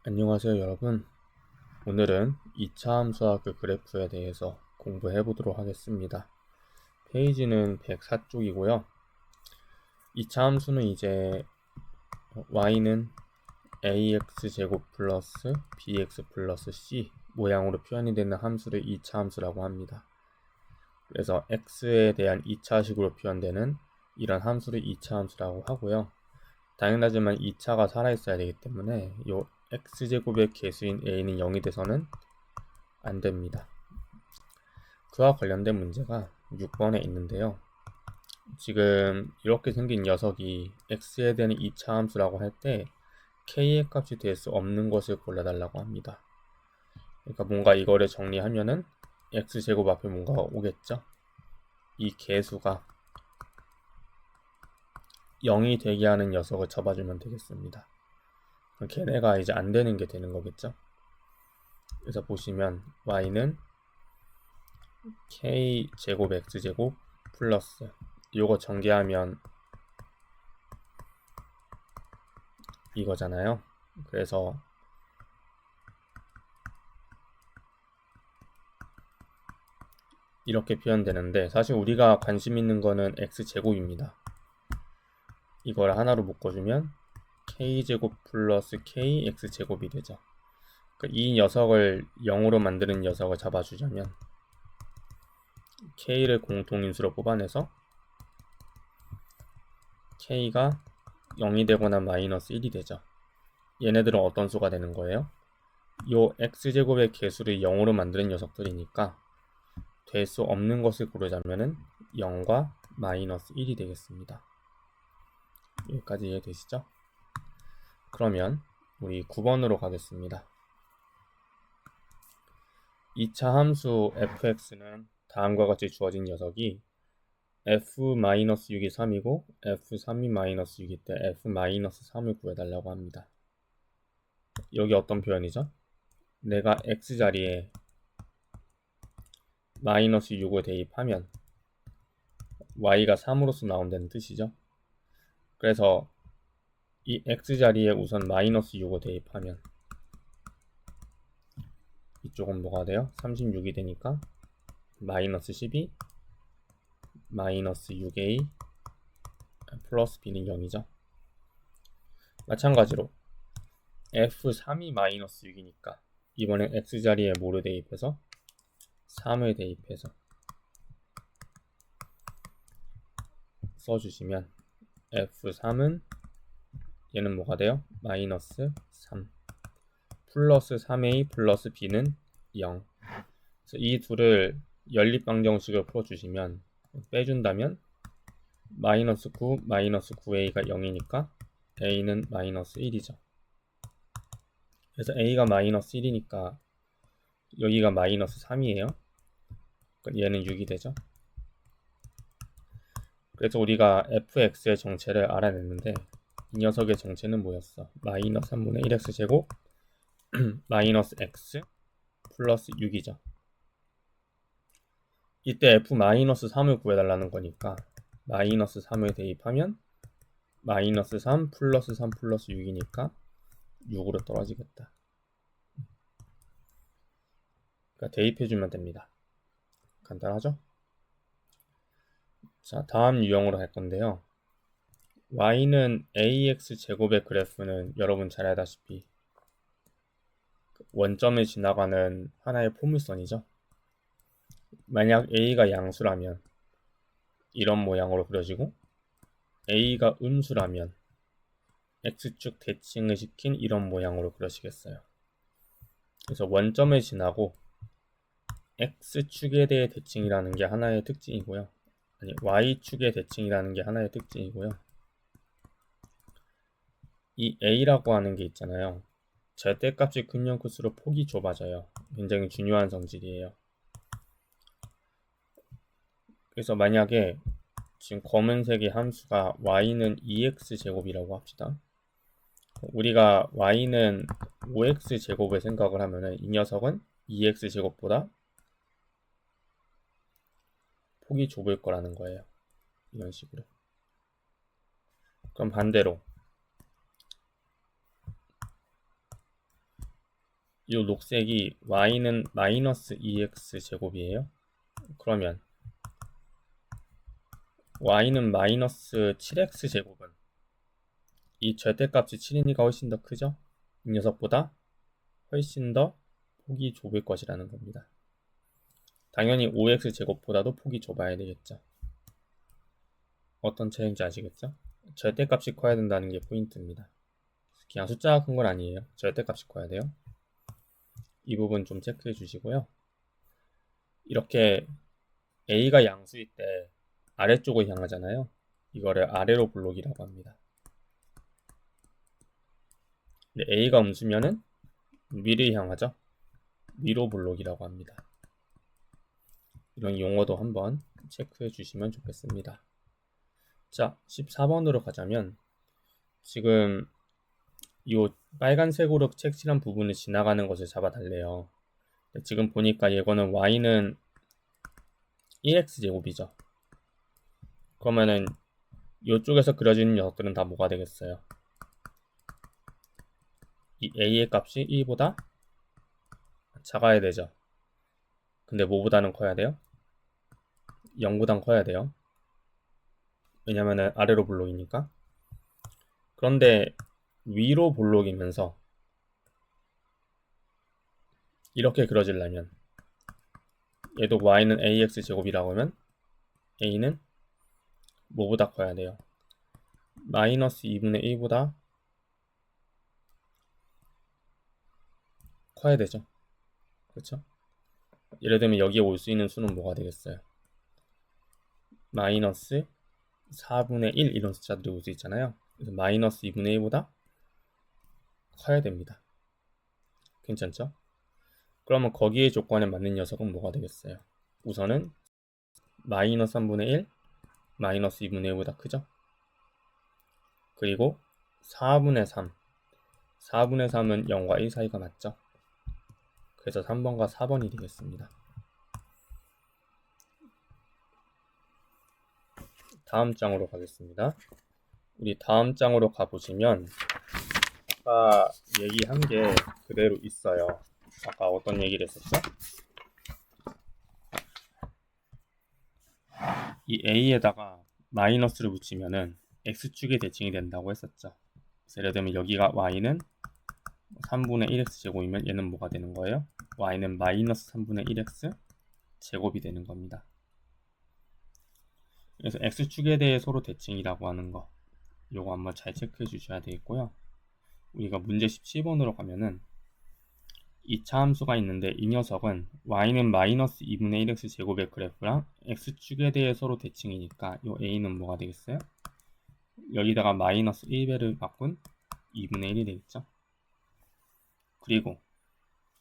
안녕하세요 여러분. 오늘은 2차 함수학 그래프에 대해서 공부해 보도록 하겠습니다. 페이지는 104쪽이고요. 2차 함수는 이제 y는 ax제곱 플러스 bx 플러스 c 모양으로 표현이 되는 함수를 2차 함수라고 합니다. 그래서 x에 대한 2차식으로 표현되는 이런 함수를 2차 함수라고 하고요. 당연하지만 2차가 살아있어야 되기 때문에 이 x제곱의 개수인 a는 0이 돼서는 안 됩니다. 그와 관련된 문제가 6번에 있는데요. 지금 이렇게 생긴 녀석이 x에 대한 2차 함수라고 할 때 k의 값이 될 수 없는 것을 골라달라고 합니다. 그러니까 뭔가 이거를 정리하면은 x제곱 앞에 뭔가가 오겠죠. 이 개수가 0이 되게 하는 녀석을 잡아주면 되겠습니다. 그럼 걔네가 이제 안 되는 게 되는 거겠죠. 그래서 보시면 y는 k제곱 x제곱 플러스 요거 전개하면 이거잖아요. 그래서 이렇게 표현되는데 사실 우리가 관심 있는 거는 x제곱입니다. 이걸 하나로 묶어주면 k제곱 플러스 kx제곱이 되죠. 그러니까 이 녀석을 0으로 만드는 녀석을 잡아주자면 k를 공통인수로 뽑아내서 k가 0이 되거나 마이너스 1이 되죠. 얘네들은 어떤 수가 되는 거예요? 요 x제곱의 개수를 0으로 만드는 녀석들이니까 될 수 없는 것을 고르자면은 0과 마이너스 1이 되겠습니다. 여기까지 이해되시죠? 그러면 우리 9번으로 가겠습니다. 2차 함수 fx는 다음과 같이 주어진 녀석이 f-6이 3이고 f3이-6일 때 f-3을 구해달라고 합니다. 여기 어떤 표현이죠? 내가 x자리에 마이너스 6을 대입하면 y가 3으로서 나온다는 뜻이죠. 그래서 이 x자리에 우선 마이너스 6을 대입하면 이쪽은 뭐가 돼요? 36이 되니까 마이너스 12 마이너스 6a 플러스 b는 0이죠. 마찬가지로 f3이 마이너스 6이니까 이번엔 x자리에 뭐를 대입해서 3을 대입해서 써주시면 f3은 얘는 뭐가 돼요? 마이너스 3 플러스 3a 플러스 b는 0. 그래서 이 둘을 연립방정식을 풀어주시면 빼준다면 마이너스 9 마이너스 9a가 0이니까 a는 마이너스 1이죠. 그래서 a가 마이너스 1이니까 여기가 마이너스 3이에요. 얘는 6이 되죠. 그래서 우리가 fx의 정체를 알아냈는데 이 녀석의 정체는 뭐였어? 마이너스 3분의 1x 제곱 마이너스 x 플러스 6이죠. 이때 f-3을 구해달라는 거니까 마이너스 3을 대입하면 마이너스 3 플러스 3 플러스 6이니까 6으로 떨어지겠다. 그러니까 대입해주면 됩니다. 간단하죠? 자, 다음 유형으로 할 건데요. y는 ax 제곱의 그래프는 여러분 잘 알다시피 원점을 지나가는 하나의 포물선이죠. 만약 a가 양수라면 이런 모양으로 그려지고 a가 음수라면 x축 대칭을 시킨 이런 모양으로 그려지겠어요. 그래서 원점을 지나고 x축에 대해 대칭이라는 게 하나의 특징이고요. 아니 y축의 대칭이라는 게 하나의 특징이고요. 이 a라고 하는 게 있잖아요. 절대값이 크면 클수록 폭이 좁아져요. 굉장히 중요한 성질이에요. 그래서 만약에 지금 검은색의 함수가 y는 2x제곱이라고 합시다. 우리가 y는 5x제곱을 생각을 하면은 이 녀석은 2x제곱보다 폭이 좁을 거라는 거예요. 이런 식으로. 그럼 반대로 이 녹색이 y는 마이너스 2x 제곱이에요. 그러면 y는 마이너스 7x 제곱은 이 절대값이 7이니까 훨씬 더 크죠? 이 녀석보다 훨씬 더 폭이 좁을 것이라는 겁니다. 당연히 5x 제곱보다도 폭이 좁아야 되겠죠. 어떤 차이인지 아시겠죠? 절대값이 커야 된다는 게 포인트입니다. 그냥 숫자가 큰 건 아니에요. 절대값이 커야 돼요. 이 부분 좀 체크해 주시고요. 이렇게 a가 양수일 때 아래쪽을 향하잖아요. 이거를 아래로 블록이라고 합니다. 근데 a가 음수면은 위를 향하죠. 위로 블록이라고 합니다. 이런 용어도 한번 체크해 주시면 좋겠습니다. 자, 14번으로 가자면 지금 이 빨간색으로 색칠한 부분을 지나가는 것을 잡아달래요. 지금 보니까 이거는 y는 1x제곱이죠. 그러면은 이쪽에서 그려지는 녀석들은 다 뭐가 되겠어요? 이 a의 값이 1보다 작아야 되죠. 근데 뭐보다는 커야 돼요? 0보단 커야 돼요. 왜냐면은 아래로 블록이니까. 그런데 위로 블록이면서 이렇게 그려지려면 얘도 y는 ax 제곱이라고 하면 a는 뭐보다 커야 돼요? 마이너스 2분의 1보다 커야 되죠. 그렇죠? 예를 들면 여기에 올 수 있는 수는 뭐가 되겠어요? 마이너스 4분의 1 이런 숫자들이 올 수 있잖아요. 그래서 마이너스 2분의 1보다 커야 됩니다. 괜찮죠? 그러면 거기에 조건에 맞는 녀석은 뭐가 되겠어요? 우선은 마이너스 3분의 1, 마이너스 2분의 1보다 크죠? 그리고 4분의 3, 4분의 3은 0과 1 사이가 맞죠? 그래서 3번과 4번이 되겠습니다. 다음 장으로 가겠습니다. 우리 다음 장으로 가보시면 아까 얘기한 게 그대로 있어요. 아까 어떤 얘기를 했었죠? 이 a에다가 마이너스를 붙이면은 x축의 대칭이 된다고 했었죠. 예를 들면 여기가 y는 3분의 1x 제곱이면 얘는 뭐가 되는 거예요? y는 마이너스 3분의 1x 제곱이 되는 겁니다. 그래서 x축에 대해 서로 대칭이라고 하는 거 요거 한번 잘 체크해 주셔야 되겠고요. 우리가 문제 17번으로 가면은 2차 함수가 있는데 이 녀석은 y는 마이너스 2분의 1x 제곱의 그래프랑 x축에 대해 서로 대칭이니까 요 a는 뭐가 되겠어요? 여기다가 마이너스 1배를 바꾼 2분의 1이 되겠죠. 그리고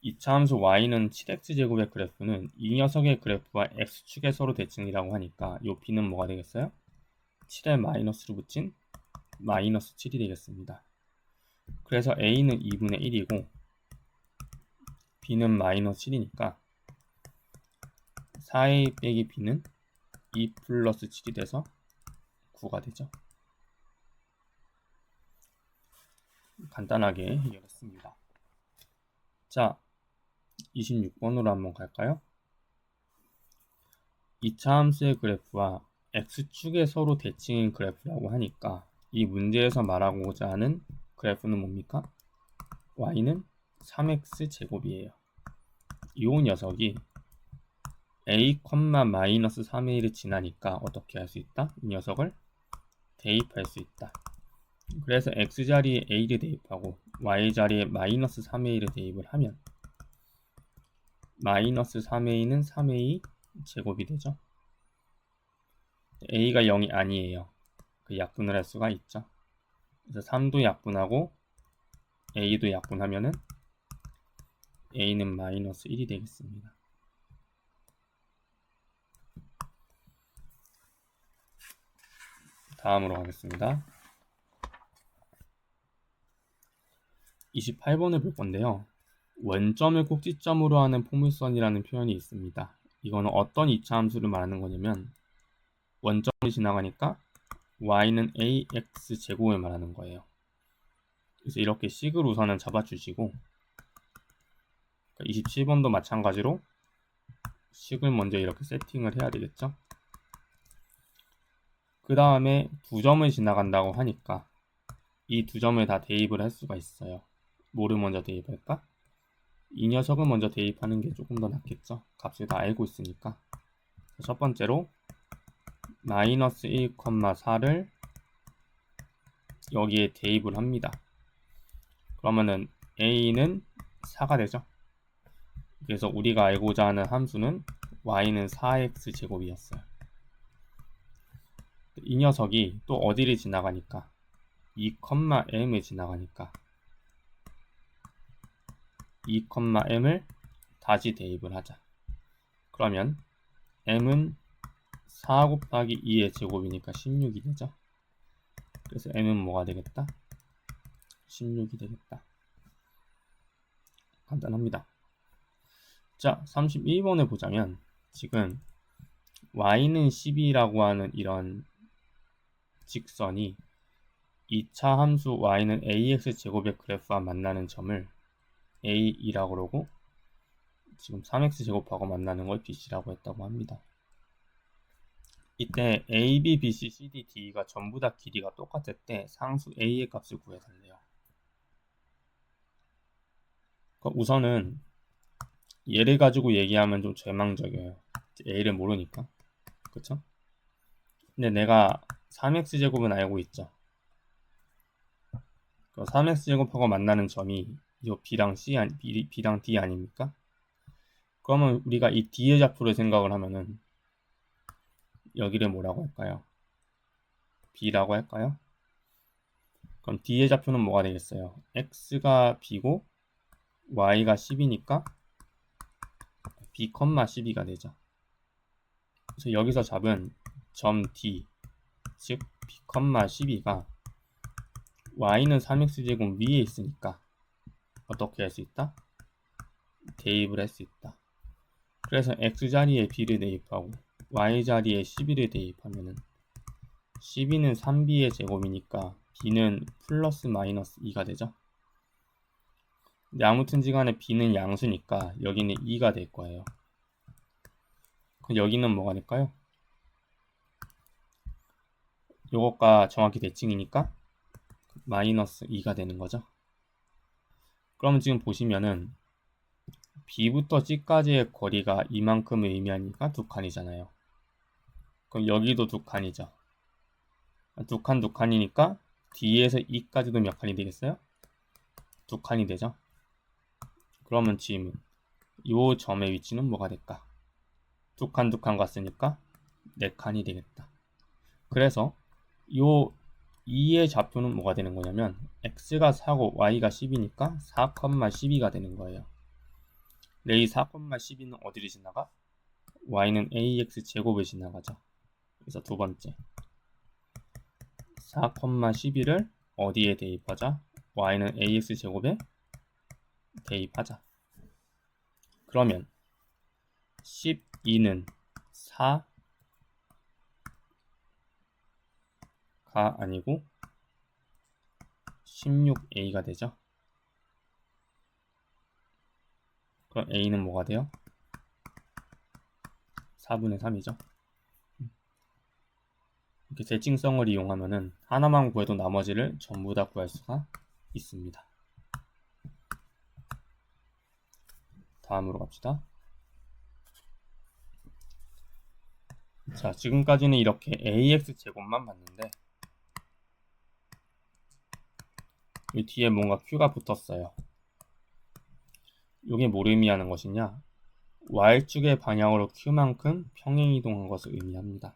2차 함수 y는 7x 제곱의 그래프는 이 녀석의 그래프와 x축의 서로 대칭이라고 하니까 요 b는 뭐가 되겠어요? 7에 마이너스를 붙인 마이너스 7이 되겠습니다. 그래서 a는 2분의 1이고 b는 마이너스 7이니까 4a 빼기 b는 2 플러스 7이 돼서 9가 되죠. 간단하게 해결했습니다. 자, 26번으로 한번 갈까요? 2차 함수의 그래프와 x축의 서로 대칭인 그래프라고 하니까 이 문제에서 말하고자 하는 그래프는 뭡니까? y는 3x 제곱이에요. 이 녀석이 a, 마이너스 3의 1을 지나니까 어떻게 할 수 있다? 이 녀석을 대입할 수 있다. 그래서 x자리에 a를 대입하고 y자리에 마이너스 3의 1을 대입을 하면 마이너스 3의 2는 3의 2 제곱이 되죠. a가 0이 아니에요. 그 약분을 할 수가 있죠. 그래서 3도 약분하고 a도 약분하면은 a는 마이너스 1이 되겠습니다. 다음으로 가겠습니다. 28번을 볼 건데요. 원점을 꼭지점으로 하는 포물선이라는 표현이 있습니다. 이거는 어떤 2차 함수를 말하는 거냐면 원점을 지나가니까 y는 ax 제곱을 말하는 거예요. 그래서 이렇게 식을 우선은 잡아주시고 27번도 마찬가지로 식을 먼저 이렇게 세팅을 해야 되겠죠. 그 다음에 2점을 지나간다고 하니까 이 2점을 다 대입을 할 수가 있어요. 뭐를 먼저 대입할까? 이 녀석을 먼저 대입하는 게 조금 더 낫겠죠. 값을 다 알고 있으니까. 첫 번째로 마이너스 1,4를 여기에 대입을 합니다. 그러면은 a는 4가 되죠. 그래서 우리가 알고자 하는 함수는 y는 4x 제곱이었어요. 이 녀석이 또 어디를 지나가니까 2,m을 지나가니까 2,m을 다시 대입을 하자. 그러면 m은 4 곱하기 2의 제곱이니까 16이 되죠. 그래서 m은 뭐가 되겠다? 16이 되겠다. 간단합니다. 자, 31번을 보자면 지금 y는 10이라고 하는 이런 직선이 2차 함수 y는 ax 제곱의 그래프와 만나는 점을 a2라고 그러고 지금 3x 제곱하고 만나는 걸 bc라고 했다고 합니다. 이때 a, b, b, c, c, d, d가 전부 다 길이가 똑같을 때 상수 a의 값을 구해달래요. 우선은 얘를 가지고 얘기하면 좀 절망적이에요. a를 모르니까. 그쵸? 근데 내가 3x 제곱은 알고 있죠. 3x 제곱하고 만나는 점이 이 b랑 b랑 d 아닙니까? 그러면 우리가 이 d의 좌표를 생각을 하면은 여기를 뭐라고 할까요? b라고 할까요? 그럼 d의 좌표는 뭐가 되겠어요? x가 b고 y가 10이니까 b, 12가 되죠. 그래서 여기서 잡은 점 d, 즉 b, 12가 y는 3x 제곱 위에 있으니까 어떻게 할 수 있다? 대입을 할 수 있다. 그래서 x자리에 b를 대입하고 y자리에 12를 대입하면은 12는 3b의 제곱이니까 b는 플러스 마이너스 2가 되죠. 근데 아무튼지 간에 b는 양수니까 여기는 2가 될 거예요. 그럼 여기는 뭐가 될까요? 요것과 정확히 대칭이니까 마이너스 2가 되는 거죠. 그러면 지금 보시면은 B부터 C까지의 거리가 이만큼을 의미하니까 두 칸이잖아요. 그럼 여기도 두 칸이죠. 두 칸이니까 D에서 E까지도 몇 칸이 되겠어요? 두 칸이 되죠. 그러면 질문, 이 점의 위치는 뭐가 될까? 두 칸 갔으니까 네 칸이 되겠다. 그래서 요 2의 좌표는 뭐가 되는 거냐면 x가 4고 y가 10이니까 4, 12가 되는 거예요. 이 4, 12는 어디를 지나가? y는 ax 제곱을 지나가죠. 그래서 두 번째 4, 12를 어디에 대입하자? y는 ax 제곱에 대입하자. 그러면 12는 4가 아니고 16a가 되죠. 그럼 a는 뭐가 돼요? 4분의 3이죠. 이렇게 대칭성을 이용하면은 하나만 구해도 나머지를 전부 다 구할 수가 있습니다. 다음으로 갑시다. 자, 지금까지는 이렇게 ax 제곱만 봤는데 이 뒤에 뭔가 q가 붙었어요. 이게 뭘 의미하는 것이냐? y축의 방향으로 q만큼 평행이동한 것을 의미합니다.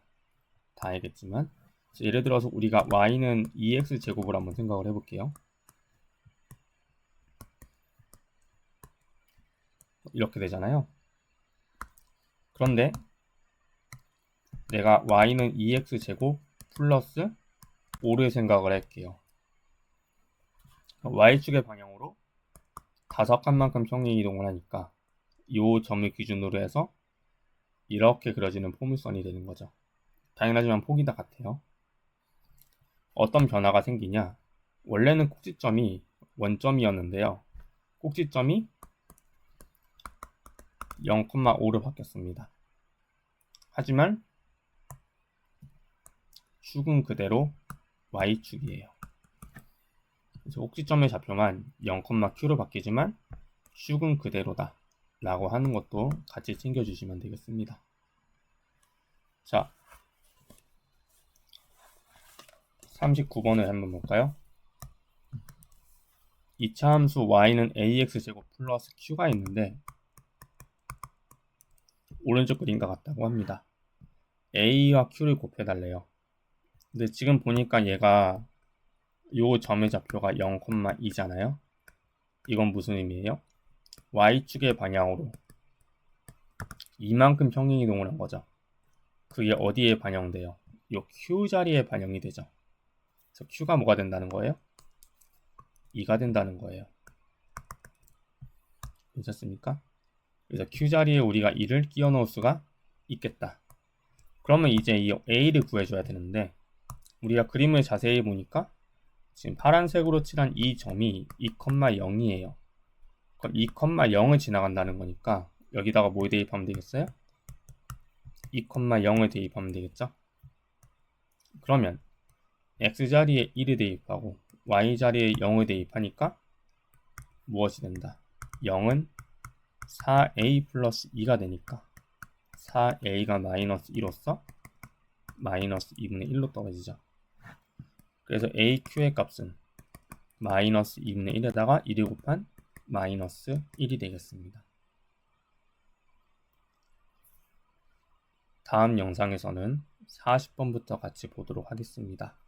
다 알겠지만 예를 들어서 우리가 y는 2x 제곱을 한번 생각을 해볼게요. 이렇게 되잖아요. 그런데 내가 y는 2x 제곱 플러스 5를 생각을 할게요. y축의 방향으로 5칸만큼 평행이동을 하니까 이 점을 기준으로 해서 이렇게 그려지는 포물선이 되는 거죠. 당연하지만 폭이 다 같아요. 어떤 변화가 생기냐? 원래는 꼭지점이 원점이었는데요. 꼭지점이 0,5로 바뀌었습니다. 하지만 축은 그대로 y축이에요. 그래서 꼭지점의 좌표만 0,q로 바뀌지만 축은 그대로다 라고 하는 것도 같이 챙겨주시면 되겠습니다. 자, 39번을 한번 볼까요? 2차 함수 y는 ax제곱 플러스 q가 있는데 오른쪽 그림과 같다고 합니다. a와 q를 곱해달래요. 근데 지금 보니까 얘가 요 점의 좌표가 0,2잖아요. 이건 무슨 의미예요? y축의 방향으로 이만큼 평행이동을 한 거죠. 그게 어디에 반영돼요? 요 q 자리에 반영이 되죠. 그래서 q가 뭐가 된다는 거예요? 2가 된다는 거예요. 괜찮습니까? 그래서 q 자리에 우리가 2를 끼워 넣을 수가 있겠다. 그러면 이제 이 a를 구해줘야 되는데 우리가 그림을 자세히 보니까 지금 파란색으로 칠한 이 점이 2,0이에요. 그럼 2,0을 지나간다는 거니까 여기다가 뭘 대입하면 되겠어요? 2,0을 대입하면 되겠죠? 그러면 x자리에 1을 대입하고 y자리에 0을 대입하니까 무엇이 된다? 0은 4a 플러스 2가 되니까 4a가 마이너스 2로서 마이너스 2분의 1로 떨어지죠. 그래서 aq의 값은 마이너스 2분의 1에다가 1을 곱한 마이너스 1이 되겠습니다. 다음 영상에서는 40번부터 같이 보도록 하겠습니다.